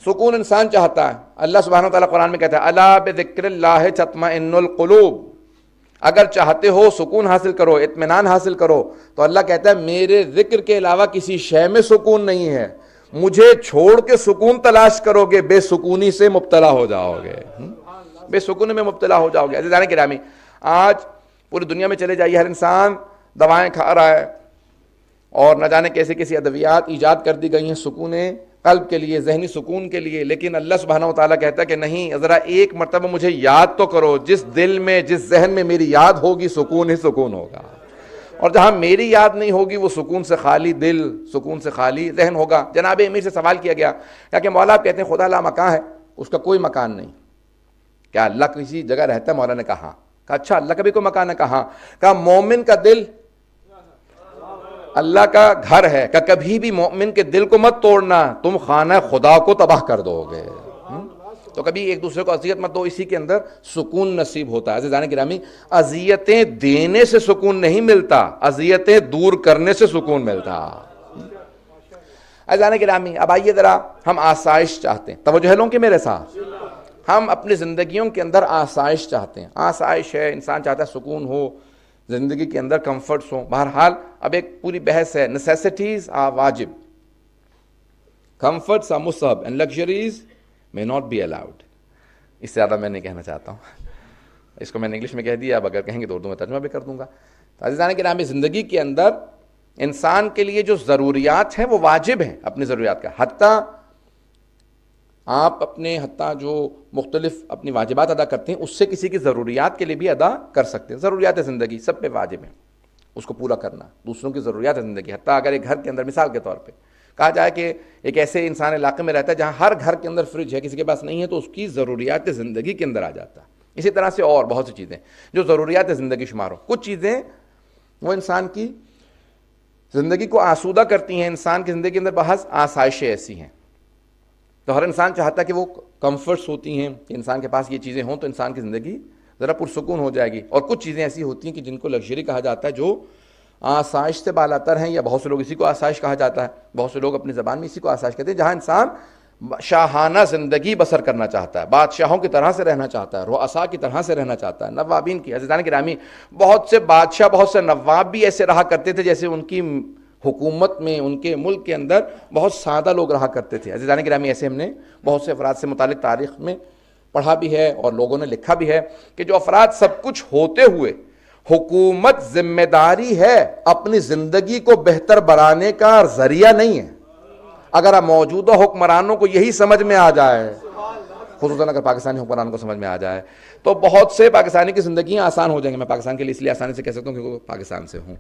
سکون انسان چاہتا ہے. اللہ سبحانہ وتعالیٰ قرآن میں کہتا ہے الا بذکر اللہ تطمئن القلوب. اگر چاہتے ہو سکون حاصل کرو، اطمینان حاصل کرو، تو اللہ کہتا ہے میرے ذکر کے علاوہ کسی شے میں سکون نہیں ہے. مجھے چھوڑ کے سکون تلاش کرو گے، بے سکونی سے مبتلا ہو جاؤ گے، بے سکونی میں مبتلا ہو جاؤ گے. عزیزان گرامی، آج پوری دنیا میں چلے جائیے، ہر انسان دوائیں کھا رہا ہے اور نہ جانے کیسے کیسی ادویات ایجاد کر دی گئی ہیں سکون قلب کے لیے، ذہنی سکون کے لیے. لیکن اللہ سبحانہ وتعالیٰ کہتا ہے کہ نہیں، ذرا ایک مرتبہ مجھے یاد تو کرو. جس دل میں، جس ذہن میں میری یاد ہوگی، سکون ہی سکون ہوگا. اور جہاں میری یاد نہیں ہوگی، وہ سکون سے خالی دل، سکون سے خالی ذہن ہوگا. جناب امیر سے سوال کیا گیا کہ مولا آپ کہتے ہیں خدا لا مکان ہے، اس کا کوئی مکان نہیں، کیا اللہ کسی جگہ رہتا ہے؟ مولا نے کہا. اچھا، اللہ کا بھی کوئی مکان ہے؟ کہا مومن کا دل اللہ کا گھر ہے. کہ کبھی بھی مومن کے دل کو مت توڑنا، تم خانہ خدا کو تباہ کر دو گے. تو کبھی ایک دوسرے کو اذیت مت دو، اسی کے اندر سکون نصیب ہوتا ہے. عزیزان گرامی، اذیتیں دینے سے سکون نہیں ملتا، اذیتیں دور کرنے سے سکون ملتا. عزیزان گرامی، اب آئیے ذرا ہم آسائش چاہتے ہیں. توجہ لوں کہ میرے ساتھ، ہم اپنی زندگیوں کے اندر آسائش چاہتے ہیں. آسائش ہے، انسان چاہتا ہے سکون ہو زندگی کے اندر، کمفرٹس ہوں. بہرحال اب ایک پوری بحث ہے. نیسیسٹیز آر واجب، کمفرٹس آر مستحب، and luxuries may not be allowed. اس سے زیادہ میں نہیں کہنا چاہتا ہوں، اس کو میں نے انگلش میں کہہ دیا، اب اگر کہیں گے تو اردو میں ترجمہ بھی کر دوں گا. تو عزیزان گرامی، زندگی کے اندر انسان کے لیے جو ضروریات ہیں وہ واجب ہیں. اپنی ضروریات کا حتیٰ آپ حتیٰ جو مختلف اپنی واجبات ادا کرتے ہیں، اس سے کسی کی ضروریات کے لیے بھی ادا کر سکتے ہیں. ضروریات زندگی سب پہ واجب ہیں، اس کو پورا کرنا. دوسروں کی ضروریات زندگی، حتیٰ اگر ایک گھر کے اندر مثال کے طور پہ کہا جائے کہ ایک ایسے انسان علاقے میں رہتا ہے جہاں ہر گھر کے اندر فریج ہے، کسی کے پاس نہیں ہے، تو اس کی ضروریات زندگی کے اندر آ جاتا ہے. اسی طرح سے اور بہت سی چیزیں جو ضروریات زندگی شمار ہو. کچھ چیزیں وہ انسان کی زندگی کو آسودہ کرتی ہیں. انسان کی زندگی کے اندر بہت آسائشیں ایسی ہیں، تو ہر انسان چاہتا ہے کہ وہ کمفرٹس ہوتی ہیں، کہ انسان کے پاس یہ چیزیں ہوں تو انسان کی زندگی ذرا پرسکون ہو جائے گی. اور کچھ چیزیں ایسی ہوتی ہیں کہ جن کو لگژری کہا جاتا ہے، جو آسائش سے بالاتر ہیں، یا بہت سے لوگ اسی کو آسائش کہا جاتا ہے. بہت سے لوگ اپنی زبان میں اسی کو آسائش کہتے ہیں، جہاں انسان شاہانہ زندگی بسر کرنا چاہتا ہے، بادشاہوں کی طرح سے رہنا چاہتا ہے، رؤساء کی طرح سے رہنا چاہتا ہے، نوابین کی. عزیزان گرامی، بہت سے بادشاہ، بہت سے نواب بھی ایسے رہا کرتے تھے جیسے ان کی حکومت میں، ان کے ملک کے اندر بہت سادہ لوگ رہا کرتے تھے. عزیزان گرامی، ایسے ہم نے بہت سے افراد سے متعلق تاریخ میں پڑھا بھی ہے اور لوگوں نے لکھا بھی ہے کہ جو افراد سب کچھ ہوتے ہوئے حکومت ذمہ داری ہے، اپنی زندگی کو بہتر بنانے کا ذریعہ نہیں ہے. اگر موجودہ حکمرانوں کو یہی سمجھ میں آ جائے، خصوصاً اگر پاکستانی حکمرانوں کو سمجھ میں آ جائے، تو بہت سے پاکستانی کی زندگیاں آسان ہو جائیں گی. میں پاکستان کے لیے اس لیے آسانی سے کہہ سکتا ہوں کیونکہ وہ پاکستان سے ہوں.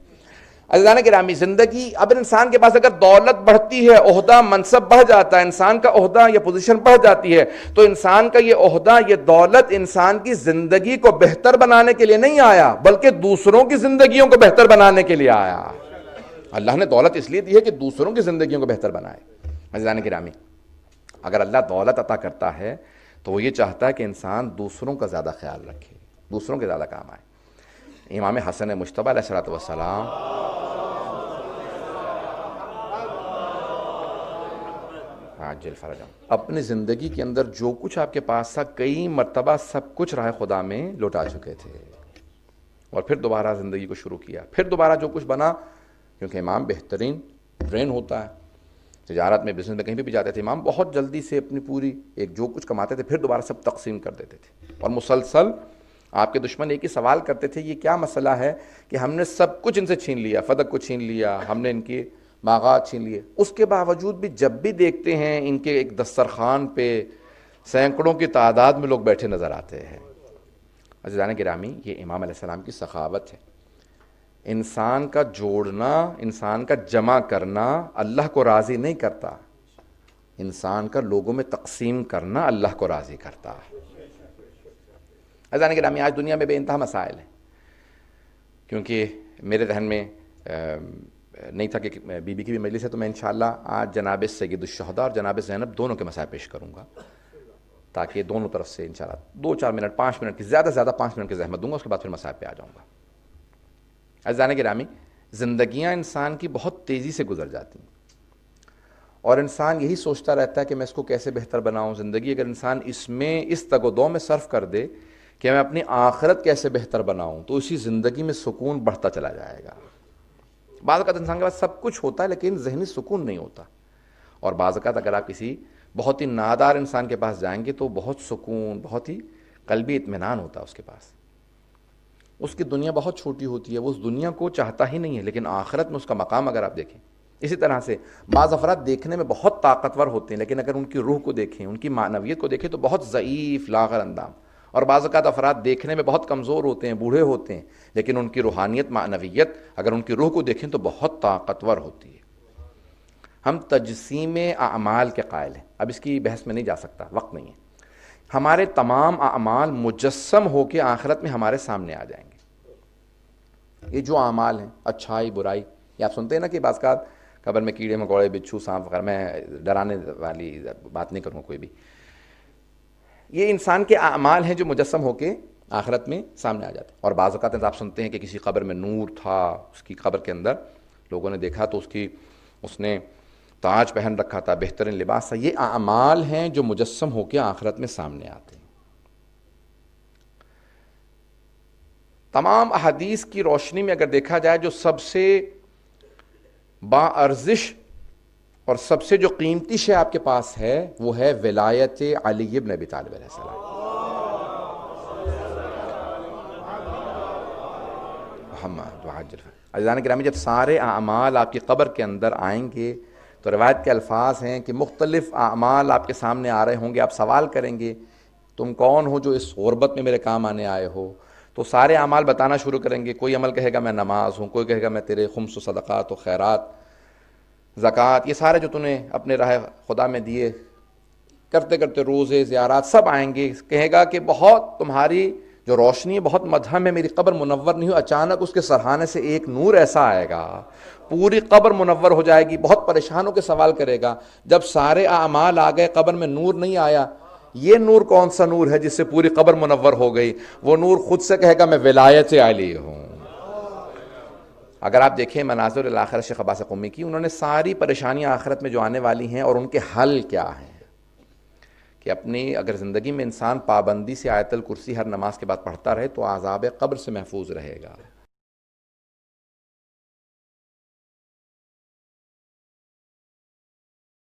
عزیزان گرامی، زندگی، اب انسان کے پاس اگر دولت بڑھتی ہے، عہدہ منصب بڑھ جاتا ہے، انسان کا عہدہ یا پوزیشن بڑھ جاتی ہے، تو انسان کا یہ عہدہ، یہ دولت انسان کی زندگی کو بہتر بنانے کے لیے نہیں آیا، بلکہ دوسروں کی زندگیوں کو بہتر بنانے کے لیے آیا. اللہ نے دولت اس لیے دی ہے کہ دوسروں کی زندگیوں کو بہتر بنائے. عزیزان گرامی، اگر اللہ دولت عطا کرتا ہے تو وہ یہ چاہتا ہے کہ انسان دوسروں کا زیادہ خیال رکھے، دوسروں کے زیادہ کام آئے. امام حسن مجتبی علیہ السلام عاجل فرجم، اپنی زندگی کے اندر جو کچھ آپ کے پاس تھا، کئی مرتبہ سب کچھ راہ خدا میں لوٹا چکے تھے، اور پھر دوبارہ زندگی کو شروع کیا. پھر دوبارہ جو کچھ بنا، کیونکہ امام بہترین برین ہوتا ہے، تجارت میں، بزنس میں، کہیں بھی جاتے تھے، امام بہت جلدی سے اپنی پوری جو کچھ کماتے تھے پھر دوبارہ سب تقسیم کر دیتے تھے. اور مسلسل آپ کے دشمن ایک ہی سوال کرتے تھے، یہ کیا مسئلہ ہے کہ ہم نے سب کچھ ان سے چھین لیا، فدق کو چھین لیا، ہم نے ان کی باغات چھین لیے، اس کے باوجود بھی جب بھی دیکھتے ہیں ان کے ایک دسترخوان پہ سینکڑوں کی تعداد میں لوگ بیٹھے نظر آتے ہیں. عزیزان گرامی، یہ امام علیہ السلام کی سخاوت ہے. انسان کا جوڑنا، انسان کا جمع کرنا اللہ کو راضی نہیں کرتا، انسان کا لوگوں میں تقسیم کرنا اللہ کو راضی کرتا. عزیزان گرامی، آج دنیا میں بے انتہا مسائل ہیں، کیونکہ میرے ذہن میں نہیں تھا کہ بی بی کی بھی مجلس ہے، تو میں انشاءاللہ آج جناب سید الشہداء اور جناب زینب دونوں کے مسائل پیش کروں گا، تاکہ دونوں طرف سے انشاءاللہ 2-4 منٹ، 5 منٹ کی، زیادہ سے زیادہ 5 منٹ کی زحمت دوں گا، اس کے بعد پھر مسائل پہ آ جاؤں گا. عزیزان گرامی، زندگیاں انسان کی بہت تیزی سے گزر جاتی ہیں، اور انسان یہی سوچتا رہتا ہے کہ میں اس کو کیسے بہتر بناؤں. زندگی اگر انسان اس تگ و دو میں صرف کر دے کہ میں اپنی آخرت کیسے بہتر بناؤں, تو اسی زندگی میں سکون بڑھتا چلا جائے گا. بعض اوقات انسان کے پاس سب کچھ ہوتا ہے لیکن ذہنی سکون نہیں ہوتا, اور بعض اوقات اگر آپ کسی بہت ہی نادار انسان کے پاس جائیں گے تو بہت سکون, بہت ہی قلبی اطمینان ہوتا ہے اس کے پاس. اس کی دنیا بہت چھوٹی ہوتی ہے, وہ اس دنیا کو چاہتا ہی نہیں ہے, لیکن آخرت میں اس کا مقام اگر آپ دیکھیں. اسی طرح سے بعض افراد دیکھنے میں بہت طاقتور ہوتے ہیں لیکن اگر ان کی روح کو دیکھیں, ان کی معنویت کو دیکھیں تو بہت ضعیف, لاغر اندام. اور بعض اوقات افراد دیکھنے میں بہت کمزور ہوتے ہیں, بوڑھے ہوتے ہیں, لیکن ان کی روحانیت, معنویت اگر ان کی روح کو دیکھیں تو بہت طاقتور ہوتی ہے. ہم تجسیم اعمال کے قائل ہیں. اب اس کی بحث میں نہیں جا سکتا, وقت نہیں ہے. ہمارے تمام اعمال مجسم ہو کے آخرت میں ہمارے سامنے آ جائیں گے. یہ جو اعمال ہیں, اچھائی برائی, یہ آپ سنتے ہیں نا کہ بعض اوقات قبر میں کیڑے مکوڑے, بچھو, سانپ وغیرہ, میں ڈرانے والی بات نہیں کروں کوئی بھی. یہ انسان کے اعمال ہیں جو مجسم ہو کے آخرت میں سامنے آ جاتے ہیں. اور بعض اوقات آپ سنتے ہیں کہ کسی قبر میں نور تھا, اس کی قبر کے اندر لوگوں نے دیکھا تو اس نے تاج پہن رکھا تھا, بہترین لباس تھا. یہ اعمال ہیں جو مجسم ہو کے آخرت میں سامنے آتے ہیں. تمام احادیث کی روشنی میں اگر دیکھا جائے جو سب سے با ارزش اور سب سے جو قیمتی شے آپ کے پاس ہے وہ ہے ولایت علی بن ابی طالب علیہ السلام. محمد وعجل. عزیزان گرامی, جب سارے اعمال آپ کی قبر کے اندر آئیں گے تو روایت کے الفاظ ہیں کہ مختلف اعمال آپ کے سامنے آ رہے ہوں گے. آپ سوال کریں گے تم کون ہو جو اس غربت میں میرے کام آنے آئے ہو؟ تو سارے اعمال بتانا شروع کریں گے. کوئی عمل کہے گا میں نماز ہوں, کوئی کہے گا میں تیرے خمس و صدقات و خیرات, زکوٰۃ, یہ سارے جو تو نے اپنے راہ خدا میں دیے, کرتے کرتے روزے, زیارات, سب آئیں گے. کہے گا کہ بہت تمہاری جو روشنی ہے بہت مدھم ہے, میری قبر منور نہیں ہو. اچانک اس کے سرہانے سے ایک نور ایسا آئے گا, پوری قبر منور ہو جائے گی. بہت پریشان ہو کے سوال کرے گا, جب سارے اعمال آ گئے قبر میں نور نہیں آیا, یہ نور کون سا نور ہے جس سے پوری قبر منور ہو گئی؟ وہ نور خود سے کہے گا میں ولایت علی ہوں. اگر آپ دیکھیں مناظر الاخرہ شیخ عباس قمی کی, انہوں نے ساری پریشانیاں آخرت میں جو آنے والی ہیں اور ان کے حل کیا ہیں, کہ اپنی اگر زندگی میں انسان پابندی سے آیت الکرسی ہر نماز کے بعد پڑھتا رہے تو عذاب قبر سے محفوظ رہے گا.